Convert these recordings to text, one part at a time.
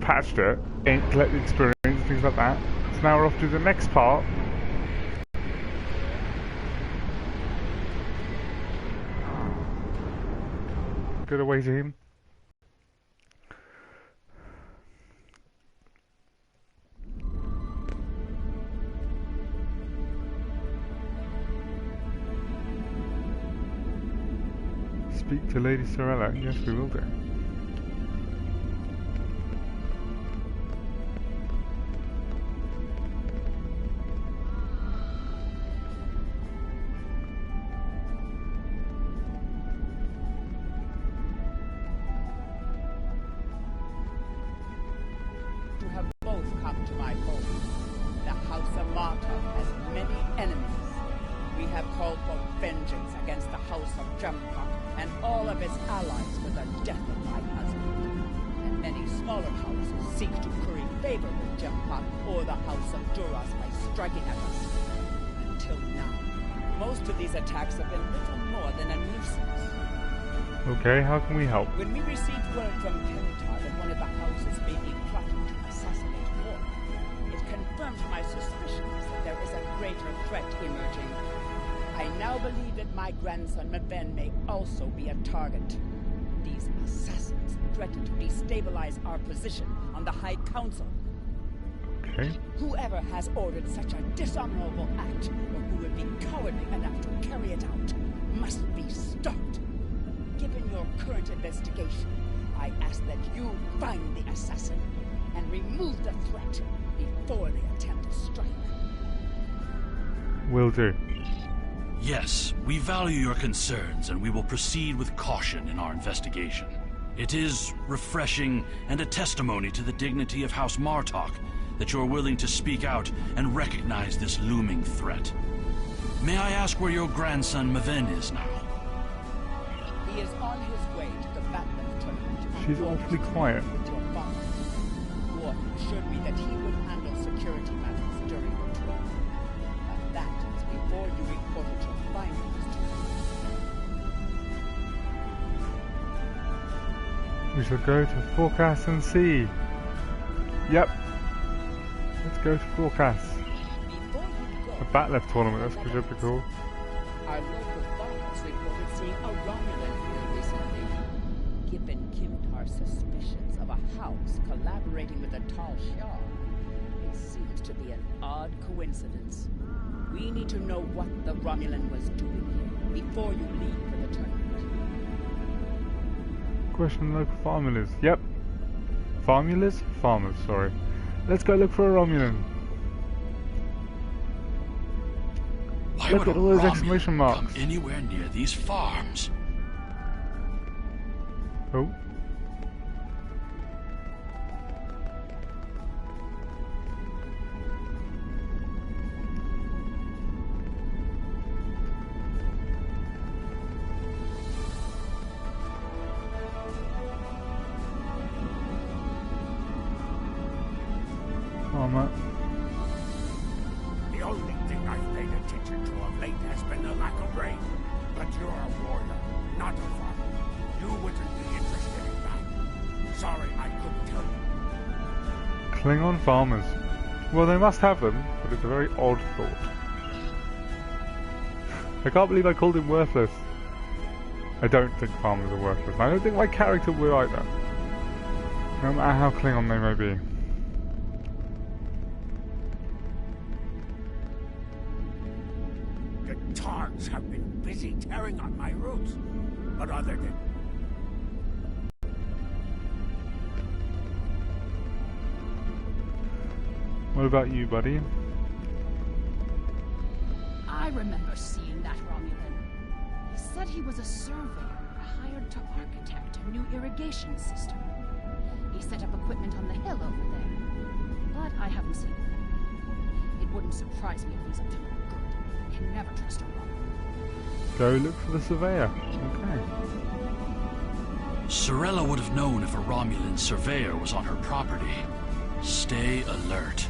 patched it, collect the experience, things like that. So now we're off to the next part. Good away team. Speak to Lady Sorella. Yes, we will do. You have both come to my home. The House of Marta has many enemies. We have called for vengeance against the House of Jumpa and all of its allies for the death of my husband. And many smaller houses seek to curry favor with Jumpa or the House of Duras by striking at us. Until now, most of these attacks have been little more than a nuisance. Okay, how can we help? When we received word from Kemitar that one of the houses may be plotting to assassinate War, it confirmed my suspicions that there is a greater threat emerging. I now believe that my grandson Maven may also be a target. These assassins threaten to destabilize our position on the High Council. Okay. Whoever has ordered such a dishonorable act, or who would be cowardly enough to carry it out, must be stopped. Given your current investigation, I ask that you find the assassin and remove the threat before they attempt to strike. Will do. Yes, we value your concerns and we will proceed with caution in our investigation. It is refreshing and a testimony to the dignity of House Martok that you're willing to speak out and recognize this looming threat. May I ask where your grandson Maven is now? He is on his way to the Batman tournament. She's awfully quiet. War assured me that he would handle security matters during the tour. But that is before you reported your findings to me. We shall go to Forecast and see. Yep. Let's go to Forecast. Before you go, A Batlef tournament, that's pretty cool. our local farmers reported seeing a Romulan here recently. Given Kimitar's suspicions of a house collaborating with the Tal Shah, it seems to be an odd coincidence. We need to know what the Romulan was doing here before you leave for the tournament. Question local formulas. Yep. Formulas? Farmers, sorry. Let's go look for a Romulan. Why Look would at a all those Romulan exclamation marks. come anywhere near these farms? Oh. Farmer. The only thing I've paid attention to of late has been the lack of rain. But you're a warrior, not a farmer. You wouldn't be interested in that. Sorry, I couldn't tell you. Klingon farmers. Well, they must have them, but it's a very odd thought. I can't believe I called him worthless. I don't think farmers are worthless. I don't think my character will either. No matter how Klingon they may be. The Targs have been busy tearing on my roots. But other than... What about you, buddy? I remember seeing that Romulan. He said he was a surveyor hired to architect a new irrigation system. He set up equipment on the hill over there, but I haven't seen him. It wouldn't surprise me if he's up to no good. You can never trust a Romulan. Go look for the surveyor. Okay. Sorella would have known if a Romulan surveyor was on her property. Stay alert.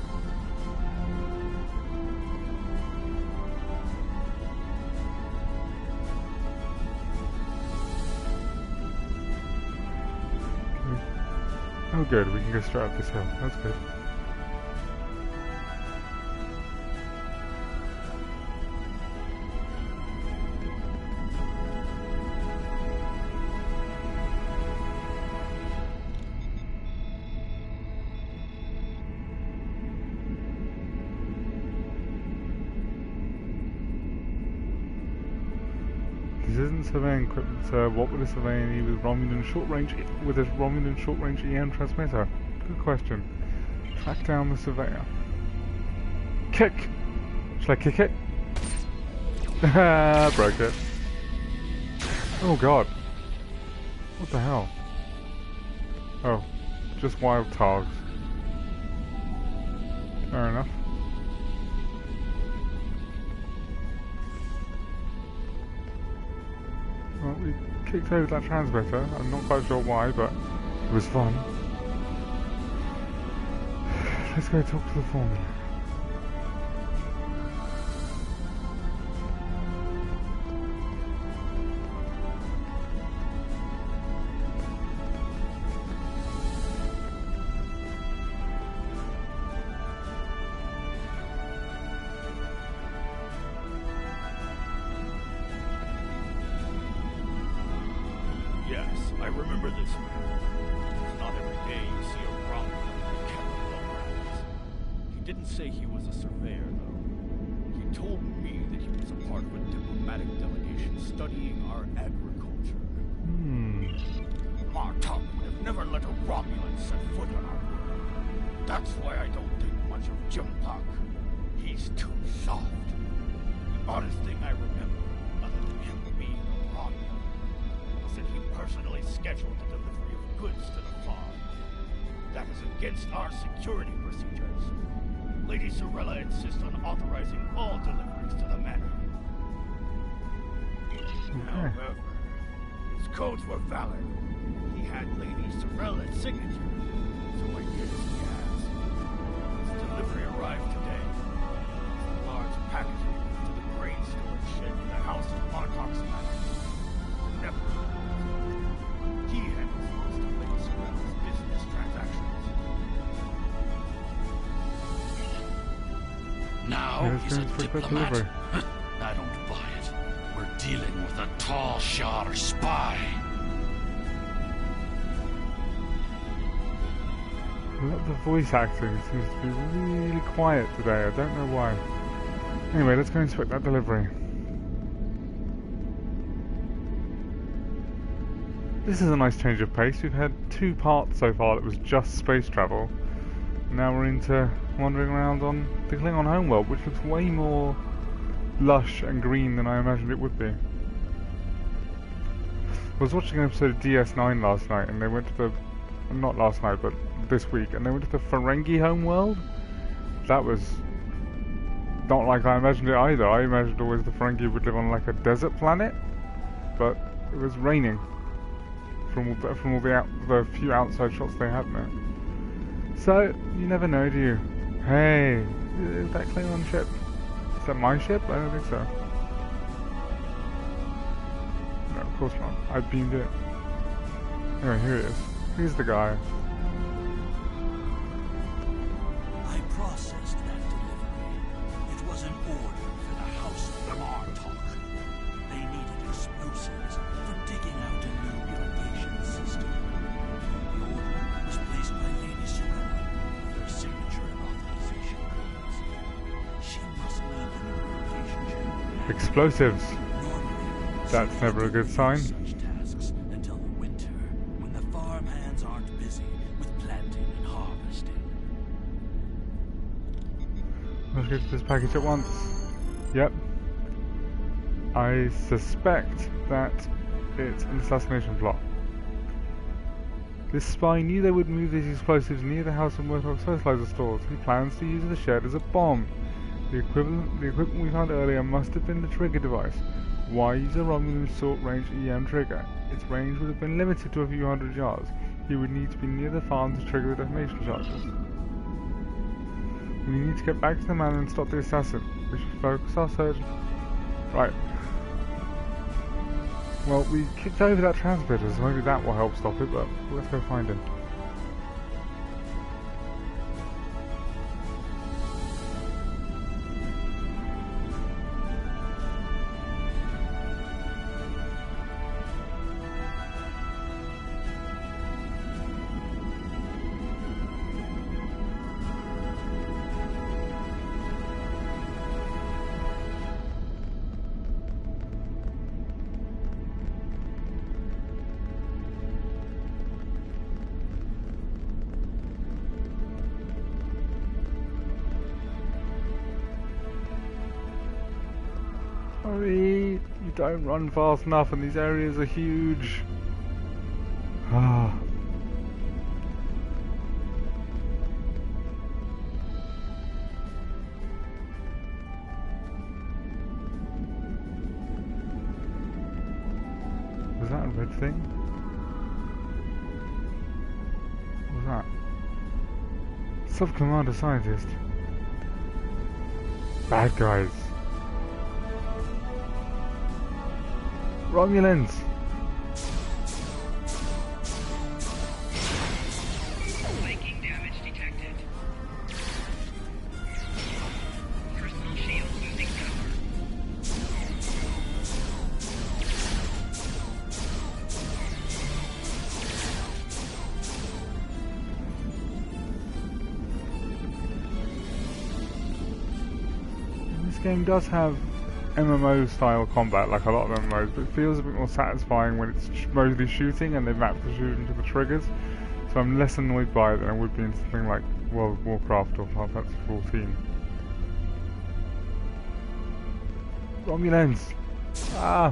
Oh good. We can go straight up this hill. That's good. This isn't surveying equipment, sir. What would a surveyor need with Romulan short-range EM transmitter? Good question. Track down the surveyor. Kick! Should I kick it? Broke it. Oh god. What the hell? Oh, just wild targs. Fair enough. Well, we kicked over that transmitter. I'm not quite sure why, but it was fun. Let's go talk to the foreman. Yes, I remember this man. It's not every day you see a Romulan in Captain Lowlands. He didn't say he was a surveyor, though. He told me that he was a part of a diplomatic delegation studying our agriculture. Martok would have never let a Romulan set foot on our world. That's why I don't think much of Jumpak. He's too soft. The oddest thing I remember, other than him being a Romulan, that he personally scheduled the delivery of goods to the farm. That is against our security procedures. Lady Sorella insists on authorizing all deliveries to the manor. However, his codes were valid. He had Lady Sorella's signature, so I did as he asked. His delivery arrived today. It's a large package to the grain storage shed in the house of Martok's manor. Never. He handles most of Lady Sorella's business transactions. Now he's a diplomat. I don't buy it. We're dealing with a tall shot spy. The voice acting seems to be really quiet today. I don't know why. Anyway, let's go inspect that delivery. This is a nice change of pace. We've had 2 parts so far that was just space travel. Now we're into wandering around on the Klingon homeworld, which looks way more lush and green than I imagined it would be. I was watching an episode of DS9 last night, and they went to the... not last night, but this week, and they went to the Ferengi homeworld. That was not like I imagined it either. I imagined always the Ferengi would live on like a desert planet, but it was raining from all the few outside shots they had now. So you never know, do you? Hey, is that Klingon ship? Is that my ship? I don't think so. No, of course not. I beamed it. Anyway, here it is. Here's the guy. I processed that delivery. It was an order for the House of Martok. They needed explosives for digging out a new irrigation system. The order was placed by Lady Sorella with her signature and authorization codes. She must need the new irrigation chamber. Explosives. Normally, That's never a good sign. such tasks until the winter, when the farm hands aren't busy with planting and harvesting. Let's get to this package at once. Yep. I suspect that it's an assassination plot. This spy knew they would move these explosives near the House of Murtaugh's fertilizer stores. He plans to use the shed as a bomb. The equipment we found earlier must have been the trigger device. Why use a Romulan short-range EM trigger? Its range would have been limited to a few hundred yards. He would need to be near the farm to trigger the detonation charges. We need to get back to the manor and stop the assassin. We should focus our search. Right. Well, we kicked over that transmitter, so maybe that will help stop it, but let's go find him. Hurry! You don't run fast enough and these areas are huge. Ah. Was that a red thing? What was that? Sub-Commander Scientist. Bad guys. Romulans! Flanking damage detected. Personal shield losing power. This game does have MMO style combat, like a lot of MMOs, but it feels a bit more satisfying when it's mostly shooting and they map the shooting to the triggers. So I'm less annoyed by it than I would be in something like World of Warcraft or Final Fantasy 14. Romulans! Ah!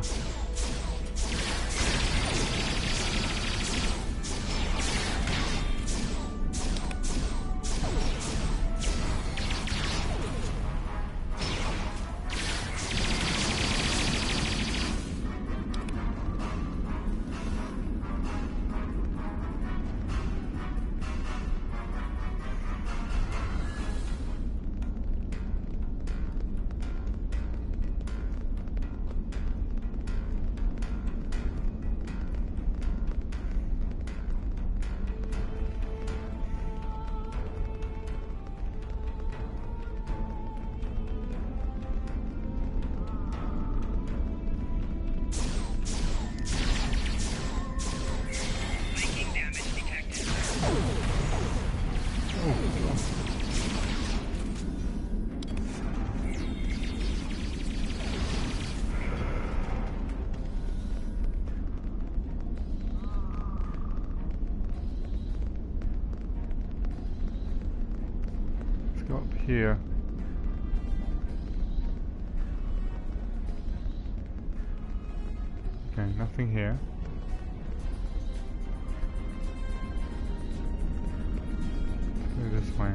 Flanking damage detected. Let's go up here. Okay, nothing here. Go this way.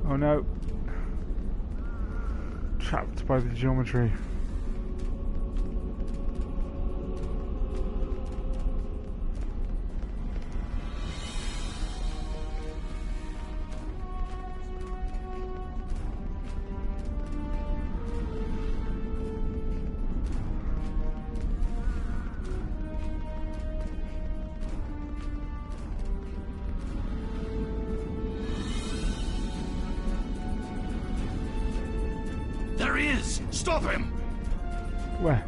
Oh no! Trapped by the geometry. There he is! Stop him! Where?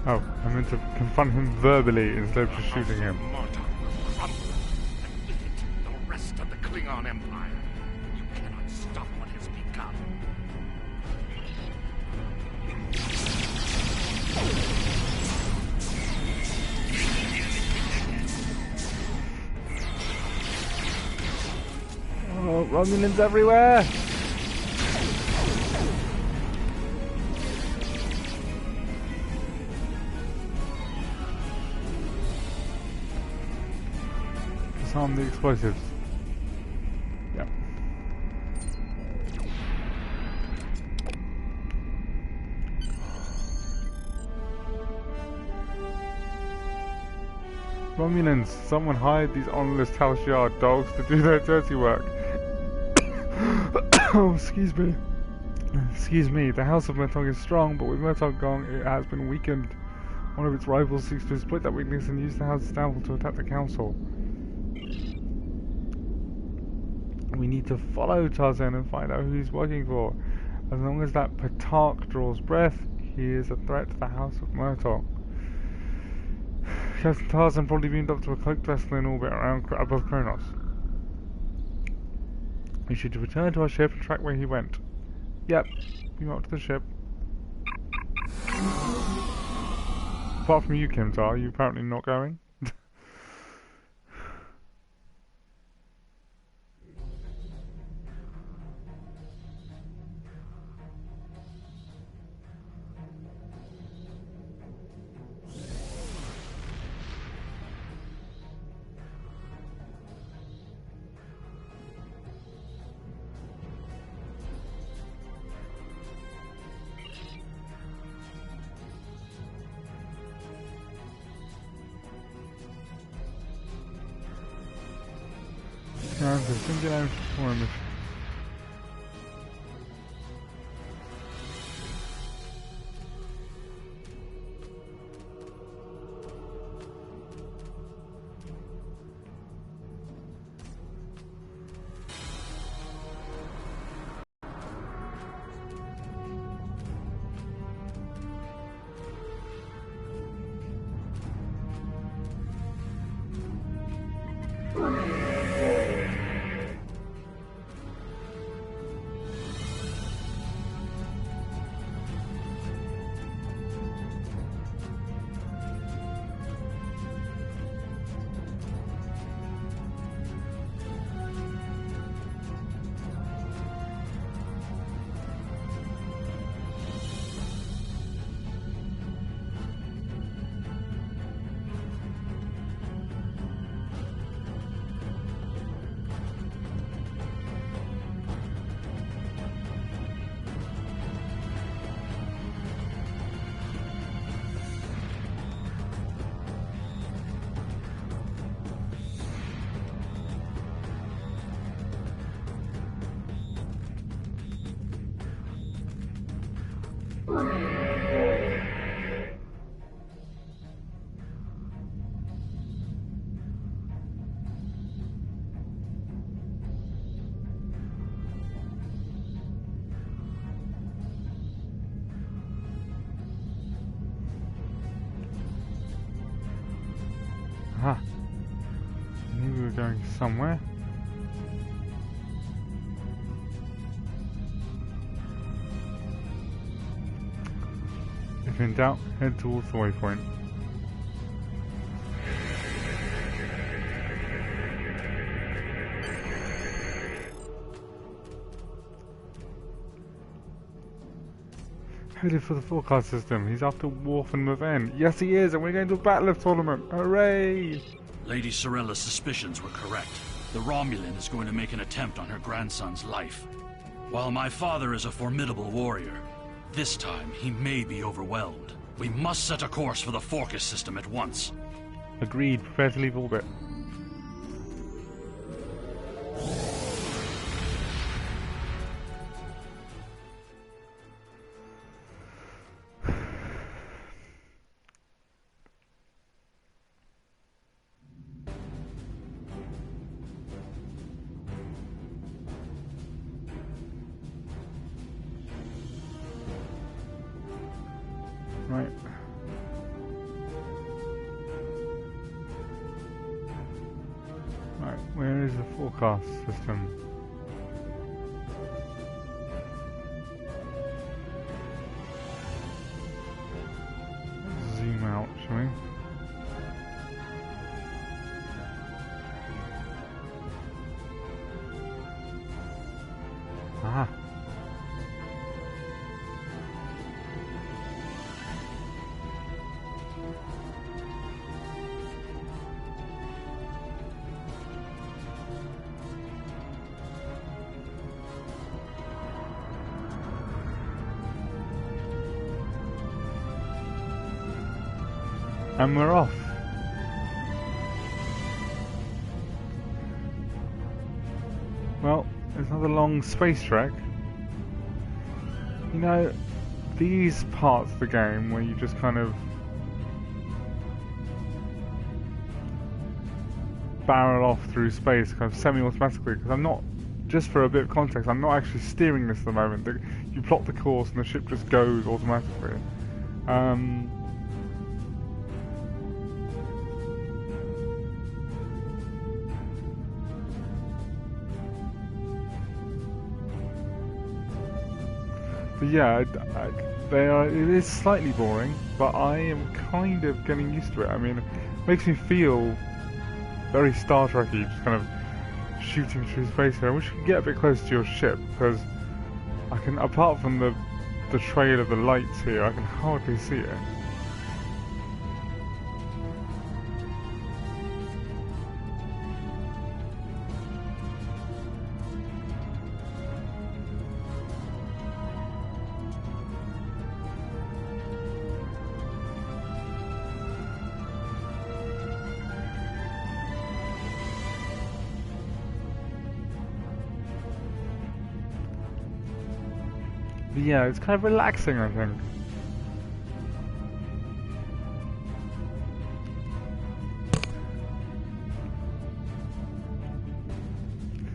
Oh, I meant to confront him verbally instead of just shooting him. Martok will crumble, and with it, the rest of the Klingon Empire. You cannot stop what has become. Oh, Romulans everywhere! Disarm the explosives. Yep. Romulans, someone hired these honourless house yard dogs to do their dirty work. Oh, excuse me. Excuse me, the House of Murtog is strong, but with Murtog gone, it has been weakened. One of its rivals seeks to exploit that weakness and use the House's downfall to attack the Council. We need to follow Tarzan and find out who he's working for. As long as that Patark draws breath, he is a threat to the House of Murtog. Captain Tarzan probably beamed up to a cloaked vessel in orbit above Kronos. We should return to our ship and track where he went. Yep, beam up to the ship. Apart from you, Kimtar, you apparently not going? Singular performance. Aha. I knew we were going somewhere. If in doubt, head towards the waypoint. Headed for the forecast system. He's after Worf and Maven. Yes, he is, and we're going to a battle tournament. Hooray! Lady Sorella's suspicions were correct. The Romulan is going to make an attempt on her grandson's life. While my father is a formidable warrior, this time he may be overwhelmed. We must set a course for the Forcus system at once. Agreed. Prepare to leave orbit. Right. Right, where is the forecast system? Zoom out, shall we? Aha. And we're off. Well, it's another long space trek. You know, these parts of the game where you just kind of barrel off through space kind of semi-automatically, because I'm not, just for a bit of context, I'm not actually steering this at the moment. You plot the course and the ship just goes automatically. But yeah, it is slightly boring, but I am kind of getting used to it. I mean, it makes me feel very Star Trek-y, just kind of shooting through space here. I wish you could get a bit closer to your ship, because I can, apart from the trail of the lights here, I can hardly see it. But yeah, it's kind of relaxing, I think.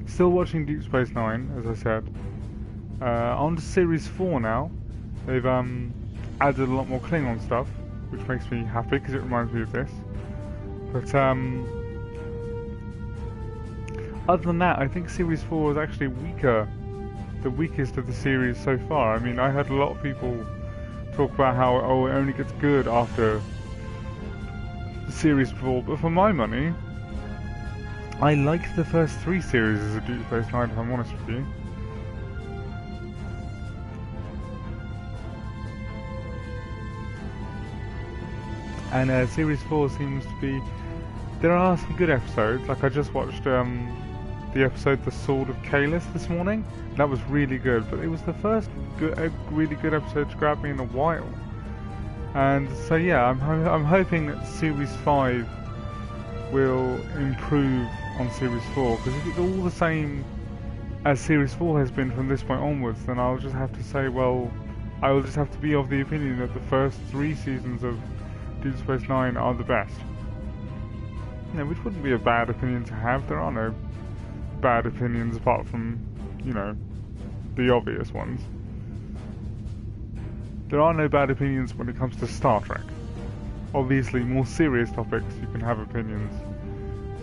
Still watching Deep Space Nine, as I said. On to Series 4 now. They've added a lot more Klingon stuff, which makes me happy because it reminds me of this. But other than that, I think Series 4 is actually weaker. The weakest of the series so far. I mean, I heard a lot of people talk about how it only gets good after the Series 4, but for my money, I liked the first 3 series of Deep Space Nine, if I'm honest with you. And Series 4 seems to be... There are some good episodes, like I just watched the episode The Sword of Kahless this morning. That was really good, but it was the first really good episode to grab me in a while. And so yeah, I'm hoping that Series 5 will improve on Series 4, because if it's all the same as Series 4 has been from this point onwards, then I'll just have to say, well, I will just have to be of the opinion that the first 3 seasons of Deep Space Nine are the best. You know, which wouldn't be a bad opinion to have. There are no bad opinions apart from, you know, the obvious ones. There are no bad opinions when it comes to Star Trek. Obviously, more serious topics, you can have opinions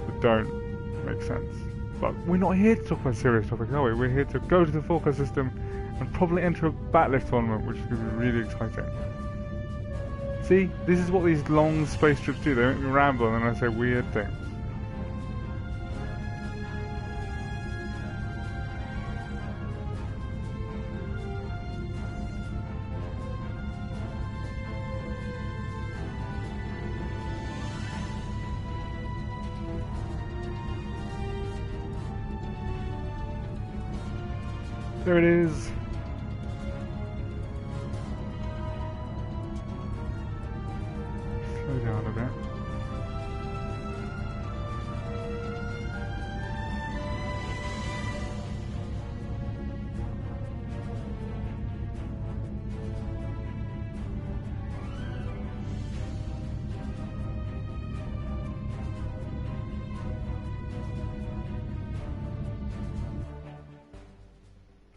that don't make sense. But we're not here to talk about serious topics, are we? We're here to go to the Falco system and probably enter a Bat'leth tournament, which is going to be really exciting. See, this is what these long space trips do. They make me ramble and then I say weird things. There it is. Slow down a bit.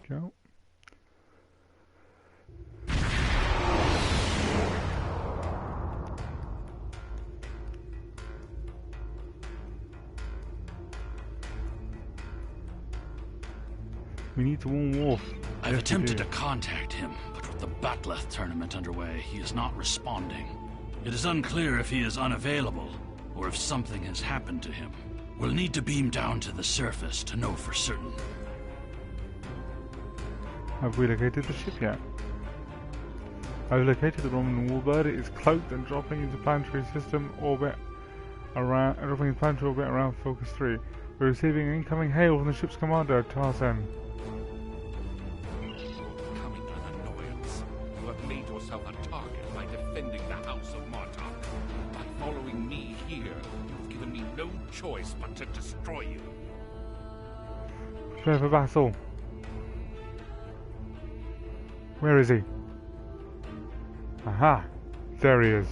Go. We need to warn Worf. I've attempted to contact him, but with the Bat'leth tournament underway, he is not responding. It is unclear if he is unavailable, or if something has happened to him. We'll need to beam down to the surface to know for certain. Have we located the ship yet? I've located the Romulan warbird. It is cloaked and dropping into planetary system orbit around Focus 3. We're receiving incoming hail from the ship's commander, Tarsen. Coming an annoyance. You have made yourself a target by defending the House of Martok. By following me here, you've given me no choice but to destroy you. Prepare for battle. Where is he? Aha! There he is.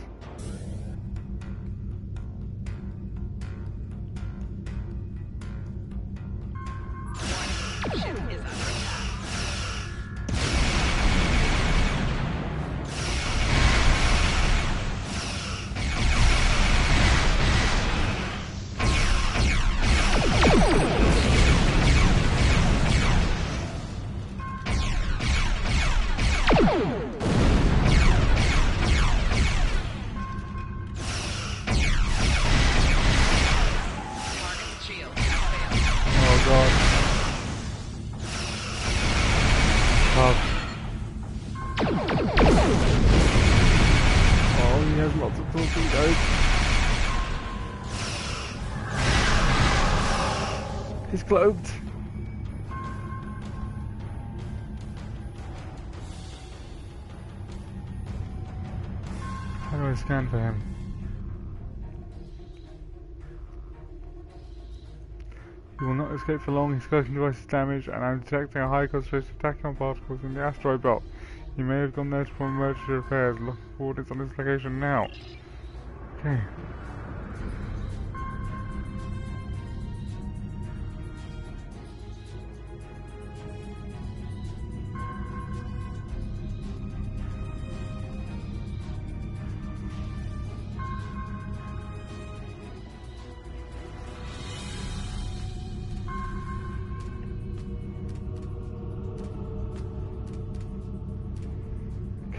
There's lots of torpedoes. He's cloaked. How do I scan for him? He will not escape for long. His cloaking device is damaged, and I'm detecting a high concentration of tachyon particles in the asteroid belt. He may have gone there for emergency repairs. Look coordinates on his location now. Okay.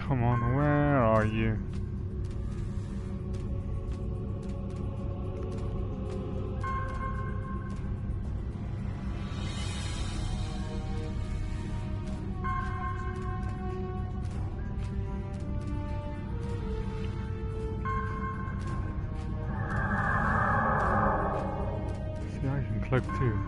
Come on, where are you? See, I can cloak too.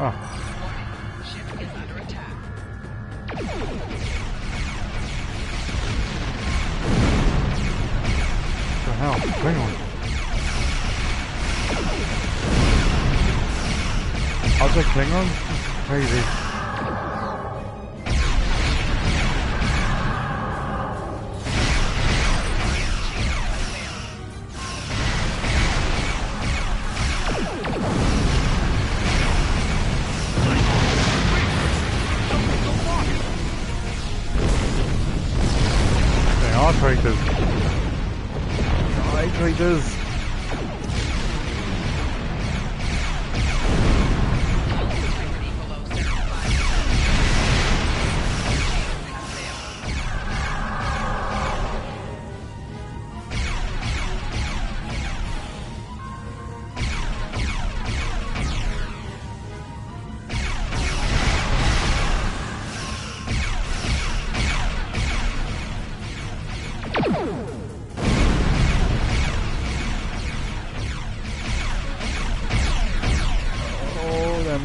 Ah. Ship is under attack. What the hell? Hang on. Are they Klingons? Crazy. Traitors. Die, traitors.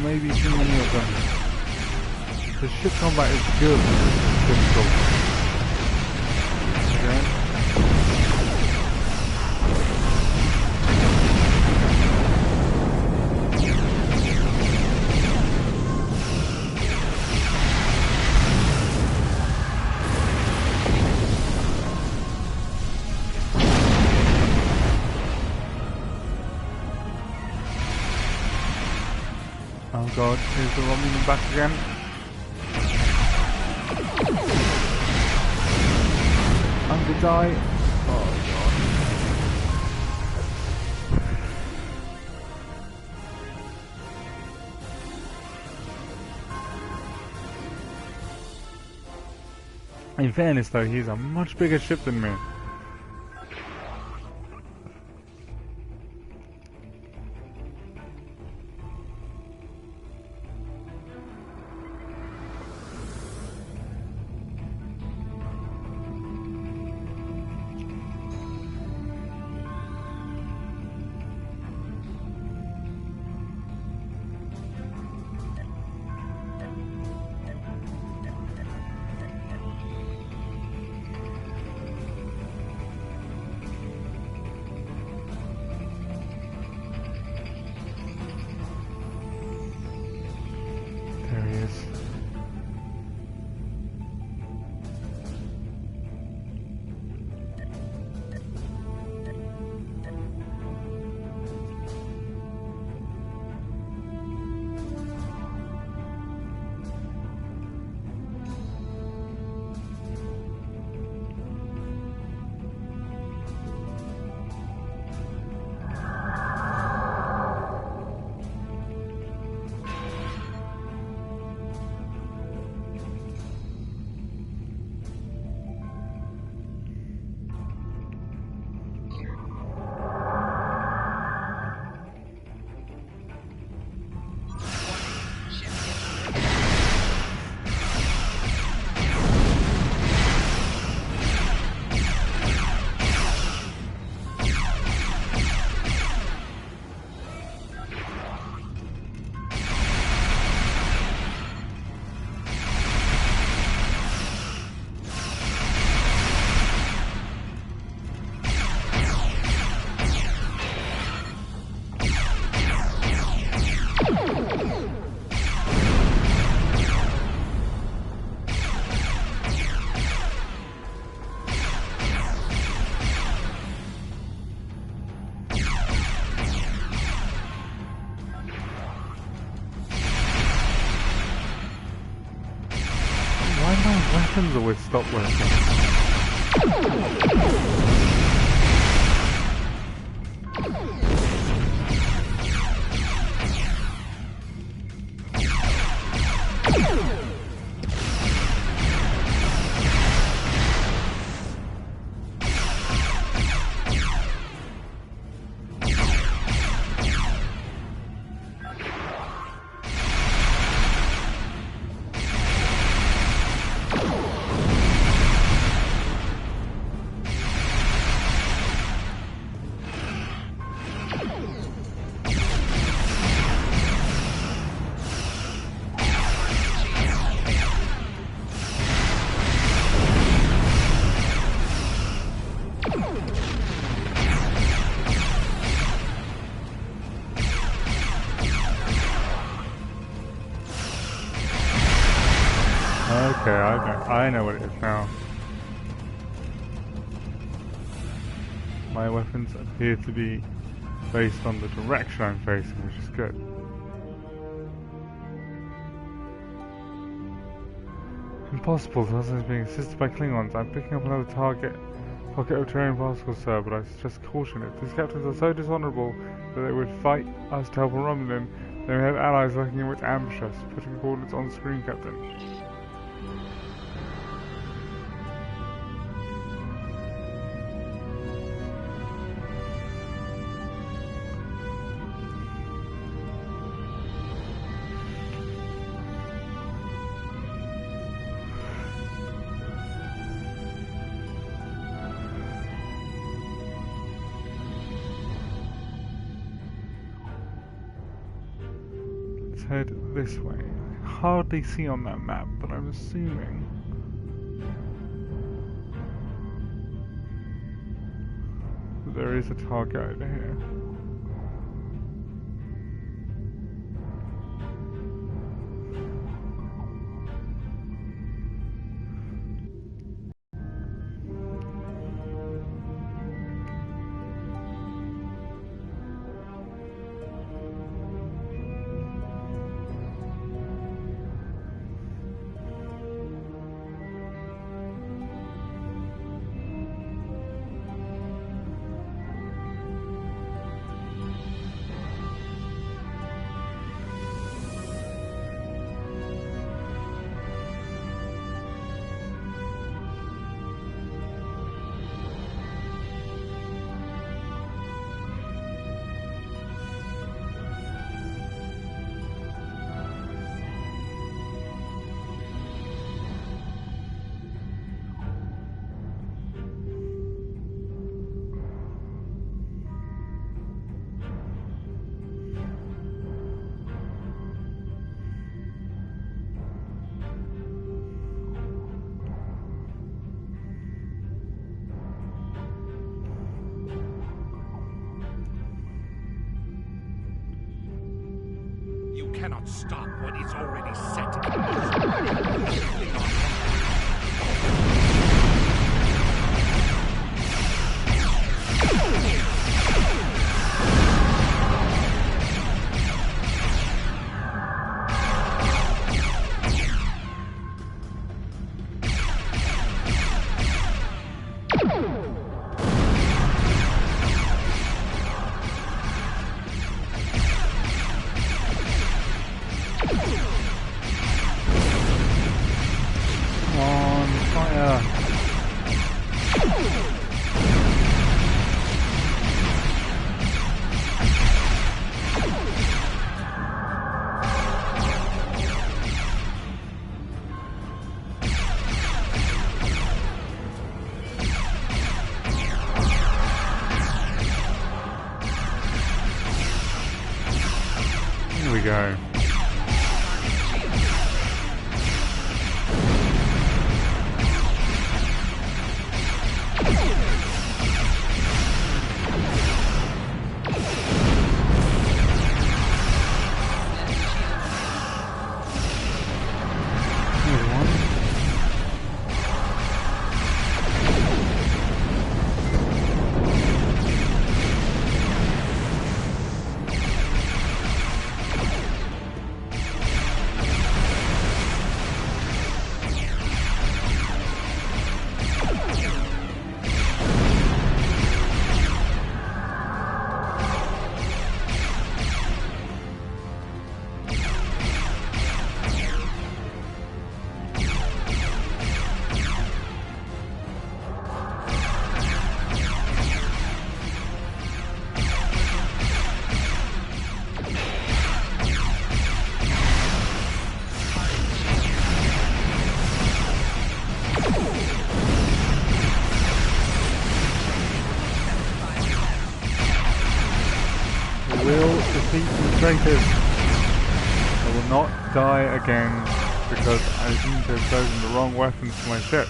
Maybe too many of them. The ship combat is good. Difficult. Okay. Oh god, here's the Romulan back again. I'm gonna die. Oh god. In fairness though, he's a much bigger ship than me. my weapons always stop working? Okay, I know what it is now. My weapons appear to be based on the direction I'm facing, which is good. Impossible, the husband is being assisted by Klingons. I'm picking up another target. Pocket of terrain particles, sir, but I stress caution. If these captains are so dishonorable that they would fight us to help a Romulan, then we have allies lurking in which ambush us. Putting coordinates on screen, Captain. Head this way. I hardly see on that map, but I'm assuming that there is a target over here. You cannot stop what is already set. point is, I will not die again because I seem to have chosen the wrong weapons for my ship.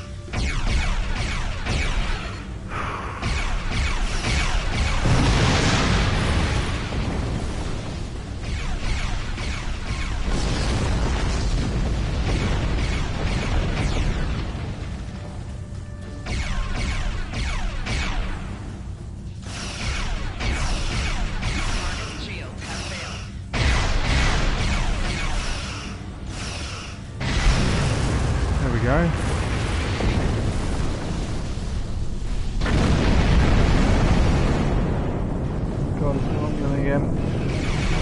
God, it's Romulan again.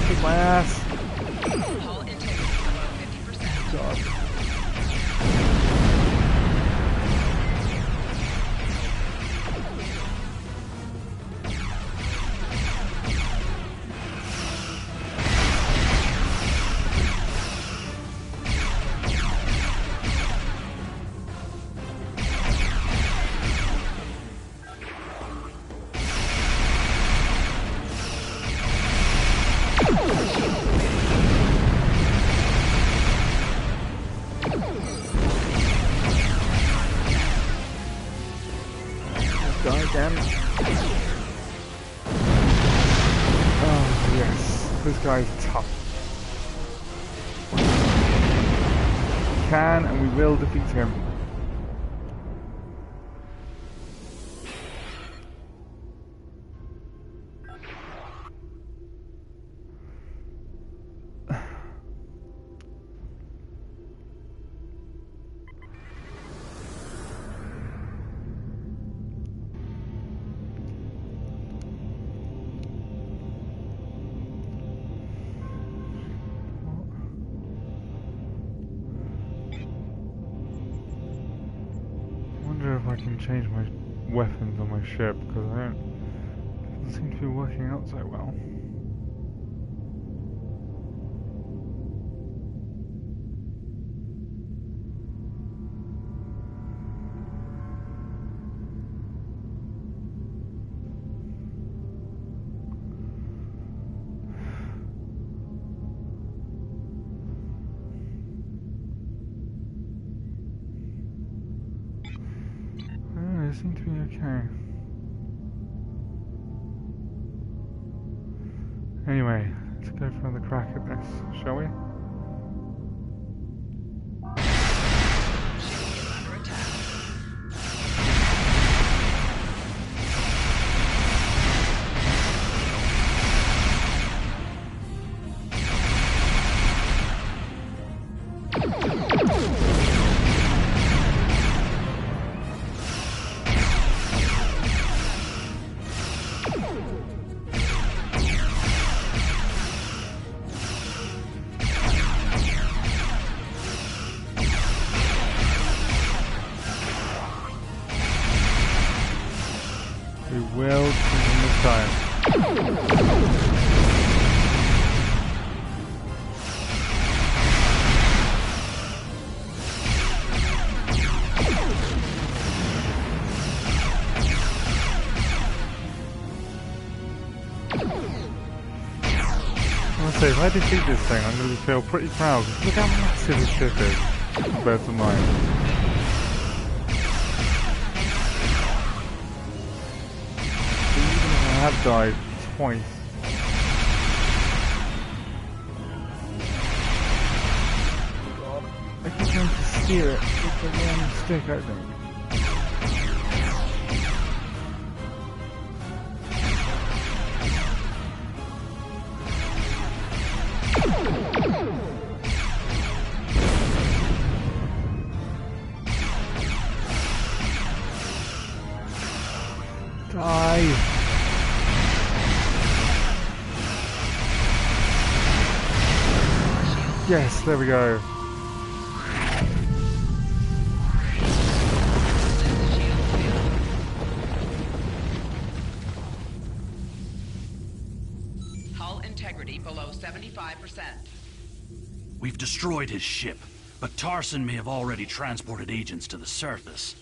Kick my ass. Hull integrity below 50%. God. Again. Oh yes, this guy's tough. We can and we will defeat him. If I can change my weapons on my ship, because it doesn't seem to be working out so well. They seem to be okay. Anyway, let's go for another crack at this, shall we? Ship is under attack. We will do them this time. I must say, if I defeat this thing, I'm going to feel pretty proud. Look how massive this ship is compared to mine. I have died twice. God. I keep trying to steer it with the wrong stick, I think. Die! Yes, there we go. Hull integrity below 75%. We've destroyed his ship, but Tarson may have already transported agents to the surface.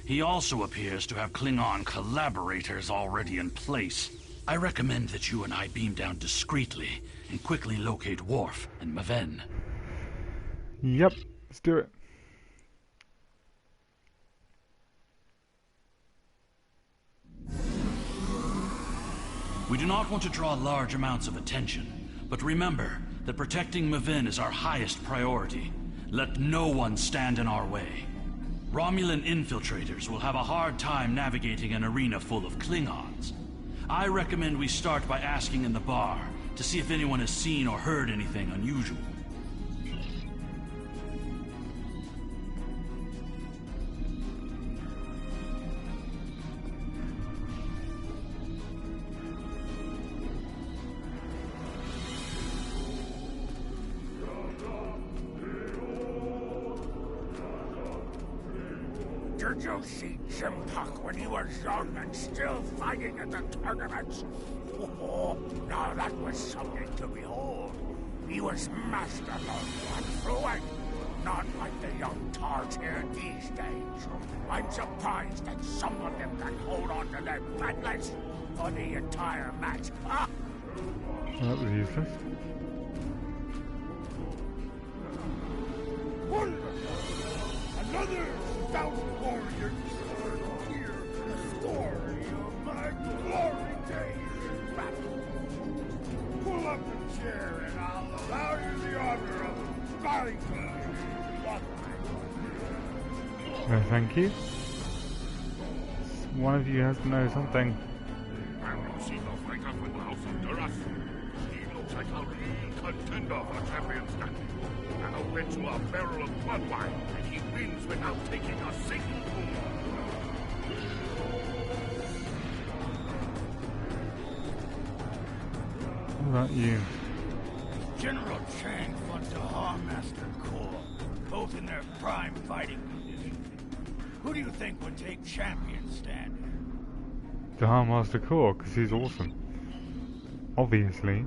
He also appears to have Klingon collaborators already in place. I recommend that you and I beam down discreetly and quickly locate Worf and Maven. Yep, let's do it. We do not want to draw large amounts of attention, but remember that protecting Maven is our highest priority. Let no one stand in our way. Romulan infiltrators will have a hard time navigating an arena full of Klingons. I recommend we start by asking in the bar to see if anyone has seen or heard anything unusual. Did you see Jim Puck when he was young and still fighting at the tournaments? Oh, now that was something to behold. He was masterful and fluent, not like the young tards here these days. I'm surprised that some of them can hold on to their patlets for the entire match. Ah! Well, that was useless. Wonderful! Another stout warrior to hear the story of my glory days in battle. Pull up a chair and I'll allow you the honor of bowing to you. No, thank you. One of you has to know something. Have you seen the fighter from the House of Duras? He looks like a real contender for champion status. Now went to a barrel of blood wine, and he wins without taking a single wound. What about you? General Chang fought the Master Corps, both in their prime fighting condition. Who do you think would take champion stand? The Master Corps, because he's awesome. Obviously.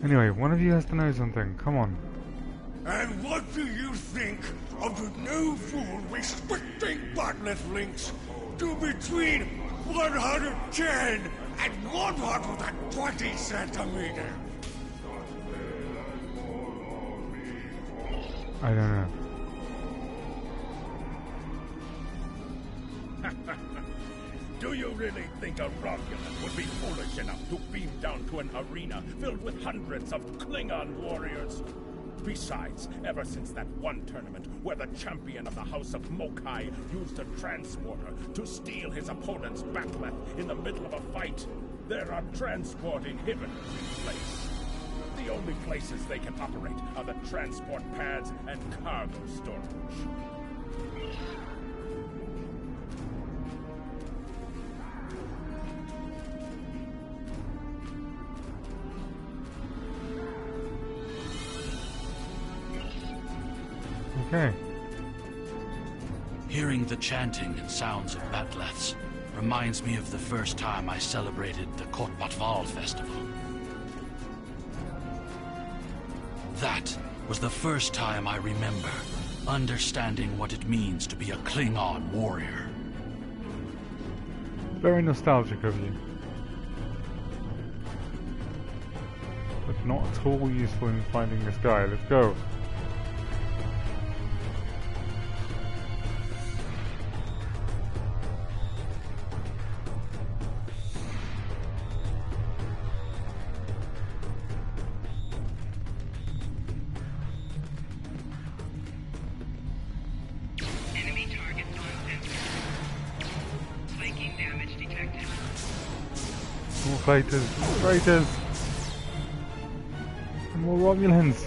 Anyway, one of you has to know something. Come on. And what do you think of the new rule restricting botnet links to between 110 and 120 centimeters? I don't know. Do you really think a Romulan would be foolish enough to beam down to an arena filled with hundreds of Klingon warriors? Besides, ever since that one tournament where the champion of the House of Mokai used a transporter to steal his opponent's bat'leth in the middle of a fight, there are transport inhibitors in place. The only places they can operate are the transport pads and cargo storage. Okay. Hearing the chanting and sounds of bat'leths reminds me of the first time I celebrated the Kotbatval festival. That was the first time I remember understanding what it means to be a Klingon warrior. Very nostalgic of you. But not at all useful in finding this guy. Let's go. More fighters, traitors, and more Romulans.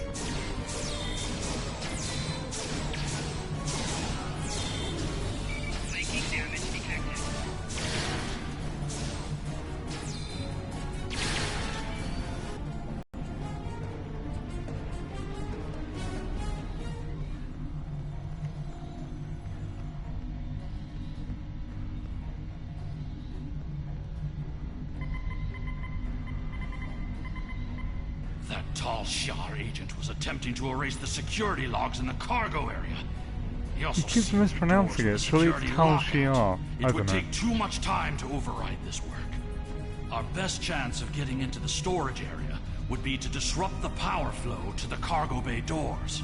That tall Shi'ar agent was attempting to erase the security logs in the cargo area. He also keeps sealed the mispronouncing doors it. with a Surely it's security Tal lockout. Shiar. I It don't would know. take too much time to override this work. Our best chance of getting into the storage area would be to disrupt the power flow to the cargo bay doors.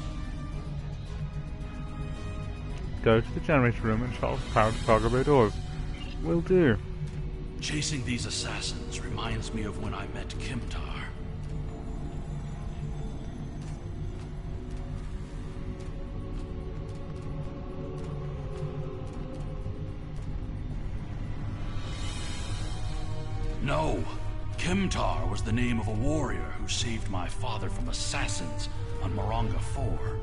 Go to the generator room and shut off the power to cargo bay doors. Will do. Chasing these assassins reminds me of when I met Kimtar. No, Kimtar was the name of a warrior who saved my father from assassins on Moronga 4.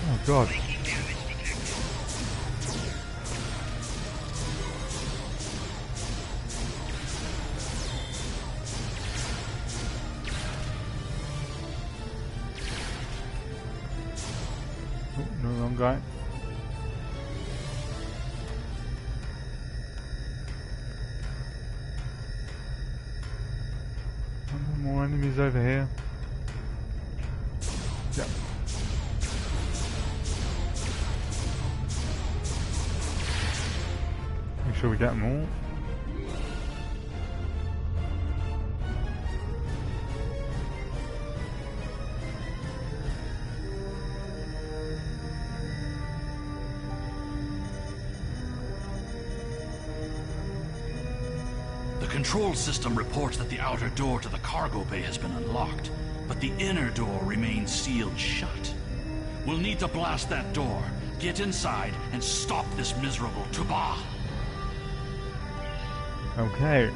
Oh god. Oh, no, wrong guy. Oh, more enemies over here. Yep. Make sure we get them all. The control system reports that the outer door to the cargo bay has been unlocked, but the inner door remains sealed shut. We'll need to blast that door, get inside, and stop this miserable Tuba. Okay.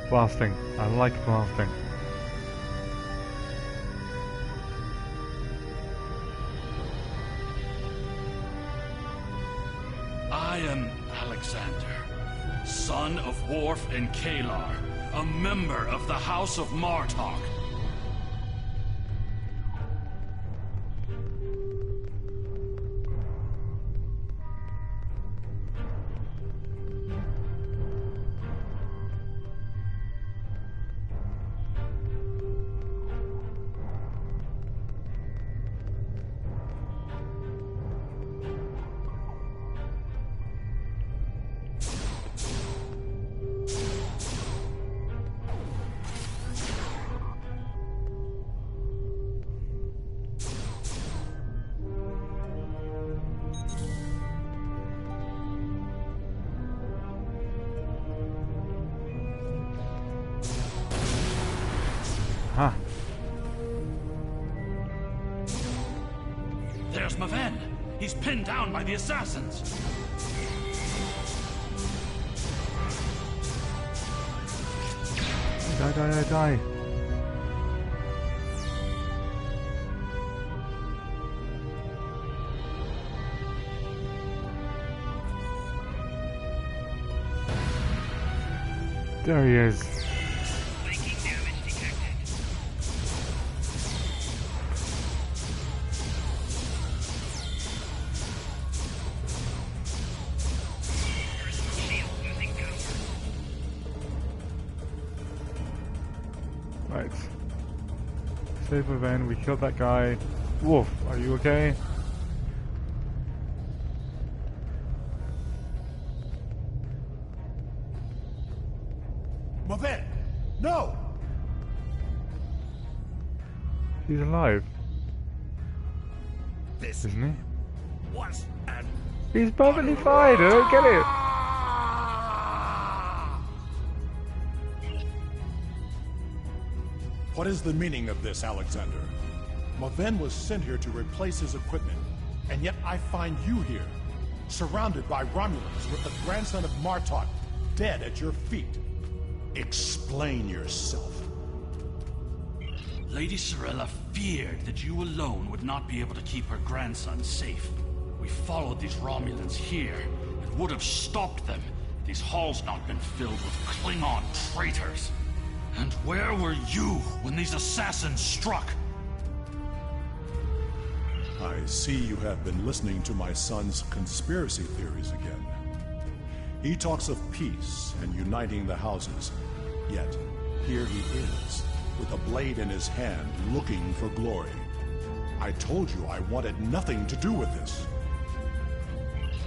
Blasting. I like blasting. I am Alexander, son of Worf and Kalar, a member of the House of Martok. Huh. There's Maven. He's pinned down by the assassins. Die, die, die, die. There he is. Right. Save Maven, we killed that guy. Wolf, are you okay? Maven! No! He's alive, This isn't he? was an... He's perfectly fine, I don't get it. What is the meaning of this, Alexander? Maven was sent here to replace his equipment, and yet I find you here. surrounded by Romulans with the grandson of Martok dead at your feet. Explain yourself. Lady Sorella feared that you alone would not be able to keep her grandson safe. We followed these Romulans here and would have stopped them had these halls not been filled with Klingon traitors. And where were you when these assassins struck? I see you have been listening to my son's conspiracy theories again. He talks of peace and uniting the houses, yet here he is, with a blade in his hand, looking for glory. I told you I wanted nothing to do with this.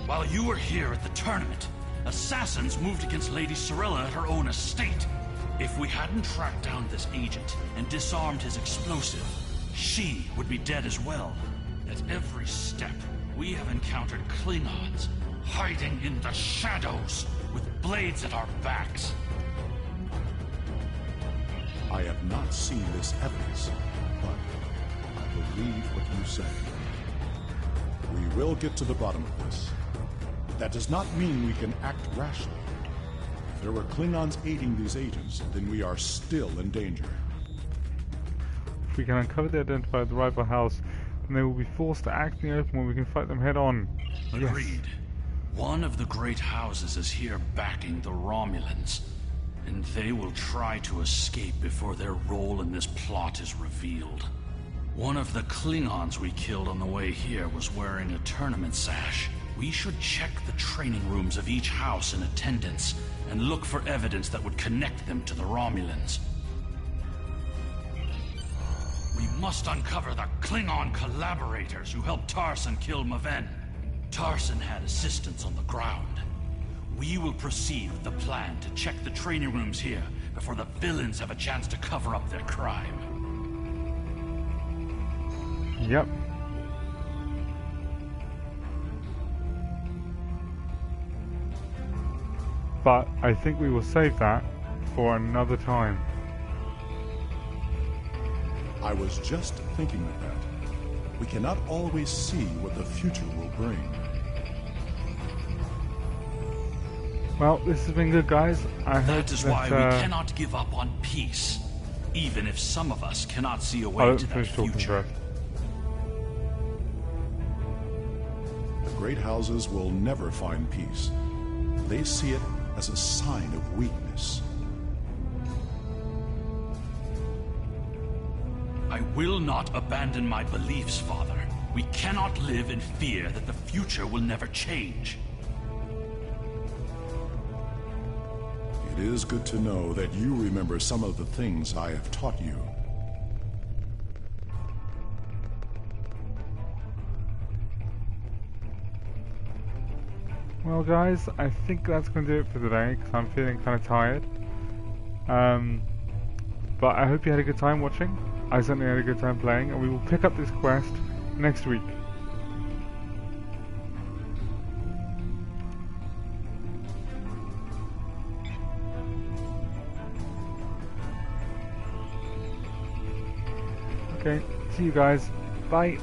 While you were here at the tournament, assassins moved against Lady Sorella at her own estate. If we hadn't tracked down this agent and disarmed his explosive, she would be dead as well. At every step, we have encountered Klingons, hiding in the shadows, with blades at our backs. I have not seen this evidence, but I believe what you say. We will get to the bottom of this. That does not mean we can act rashly. If there were Klingons aiding these agents, then we are still in danger. If we can uncover the identity of the rival house, then they will be forced to act in the open when we can fight them head on. Agreed. Yes. One of the great houses is here backing the Romulans, and they will try to escape before their role in this plot is revealed. One of the Klingons we killed on the way here was wearing a tournament sash. We should check the training rooms of each house in attendance and look for evidence that would connect them to the Romulans. We must uncover the Klingon collaborators who helped Tarson kill Maven. Tarson had assistants on the ground. We will proceed with the plan to check the training rooms here before the villains have a chance to cover up their crime. Yep. But I think we will save that for another time. I was just thinking of that. We cannot always see what the future will bring. Well, this has been good, guys. That is why we cannot give up on peace, even if some of us cannot see a way to that future. The great houses will never find peace. They see it as a sign of weakness. I will not abandon my beliefs, Father. We cannot live in fear that the future will never change. It is good to know that you remember some of the things I have taught you. Well, guys, I think that's going to do it for today, because I'm feeling kind of tired. But I hope you had a good time watching. I certainly had a good time playing, and we will pick up this quest next week. Okay, see you guys. Bye.